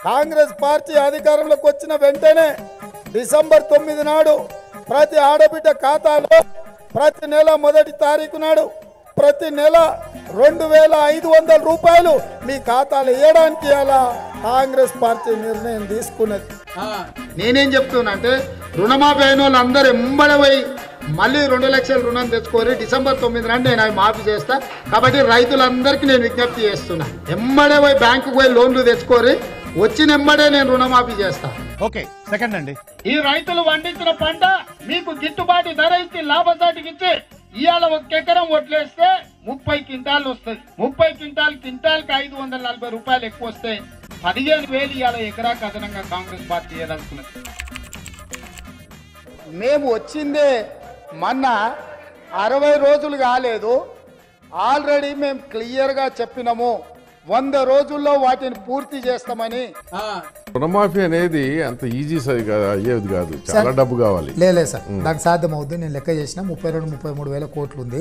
Congress party అధికారంలోకి వచ్చిన వెంటనే డిసెంబర్ 9 నాడు ప్రతి ఆడబిడ్డ ఖాతాలో ప్రతి నెల మొదటి తారీఖు నాడు ప్రతి నెల 2500 రూపాయలు మీ ఖాతాలో వేయడానికి అలా కాంగ్రెస్ పార్టీ నిర్ణయం తీసుకున్నది. నేనేం చెప్తున్నా అంటే రుణమాఫీ అయిన వాళ్ళందరూ ఎంబడపోయి మళ్ళీ 2 లక్షల రుణం తెచ్చుకోరి డిసెంబర్ 9 నాడు నేను అవి మాఫీ చేస్తా. కాబట్టి రైతులందరికీ నేను విజ్ఞప్తి చేస్తున్నా, ఎంబడే పోయి బ్యాంకుకు పోయి లోన్లు తెచ్చుకోరి, వచ్చిన ఎంబడే నేను రుణమాఫీ చేస్తా. ఓకే సెకండ్ అండి. ఈ రైతులు పండించిన పంట మీకు గిట్టుబాటు ధర ఇచ్చి లాభసాటికి ఇచ్చి ఇవాళ 1 ఎకరం వడ్లేస్తే 30 క్వింటాలు వస్తుంది. 30 క్వింటాల్కి 540 రూపాయలు ఎక్కువ వస్తే 15,000 ఇవాళ ఎకరాకు అదనంగా కాంగ్రెస్ పార్టీ ఏదనుకున్నది. మేము వచ్చిందే మొన్న 60 రోజులు కాలేదు, ఆల్రెడీ మేము క్లియర్గా చెప్పినాము 100 రోజుల్లో వాటిని పూర్తి చేస్తామని. రుణమాఫీ అనేది అంత ఈజీ అయ్యేది కాదు, చాలా డబ్బు కావాలి. లేదు సార్, నాకు సాధ్యం అవుద్ది. నేను లెక్క చేసిన 32-33 వేల కోట్లు ఉంది.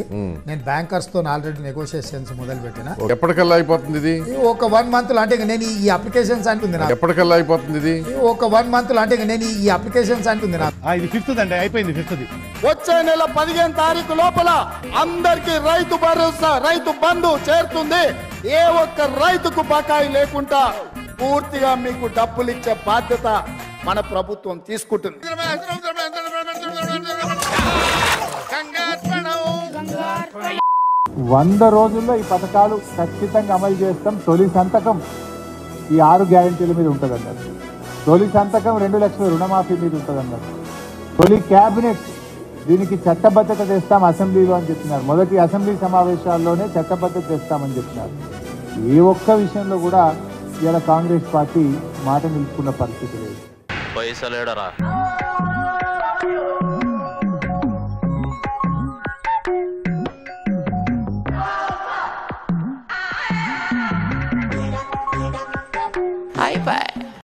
నేను బ్యాంకర్స్ తో ఆల్రెడీ నెగోషియేషన్స్ మొదలు పెట్టిన. ఎప్పటికల్లా అయిపోతుంది ఇది? ఒక 1 మంత్ లో, అంటే నేను ఈ అప్లికేషన్స్ అంటుంది. ఎప్పటికల్లా అయిపోతుంది ఇది? ఒక 1 మంత్ లో, అంటే నేను ఈ అప్లికేషన్స్ అంటుంది. ఇది 5th అండి, అయిపోయింది 5th. వచ్చే నెల 15 తారీఖు లోపల అందరికి రైతు భరోసా, రైతు బంధు చేరుతుంది. ఏ ఒక్క రైతుకు బకాయి లేకుండా పూర్తిగా మీకు డబ్బులు ఇచ్చే బాధ్యత మన ప్రభుత్వం తీసుకుంటుంది. 100 రోజుల్లో ఈ పథకాలు ఖచ్చితంగా అమలు చేస్తాం. తొలి సంతకం ఈ 6 గ్యారెంటీల మీద ఉంటుందన్నారు. తొలి సంతకం 2 లక్షల రుణమాఫీ మీద ఉంటుందన్నారు. తొలి క్యాబినెట్ దీనికి చట్టబద్ధత తెస్తాం అసెంబ్లీలో అని చెప్పినారు. మొదటి అసెంబ్లీ సమావేశాల్లోనే చట్టబద్ధత తెస్తామని చెప్పినారు. ఏ ఒక్క విషయంలో కూడా ఇలా కాంగ్రెస్ పార్టీ మాట నిలుపుకున్న పరిస్థితి లేదు. పైసలేడరా అయిపోయి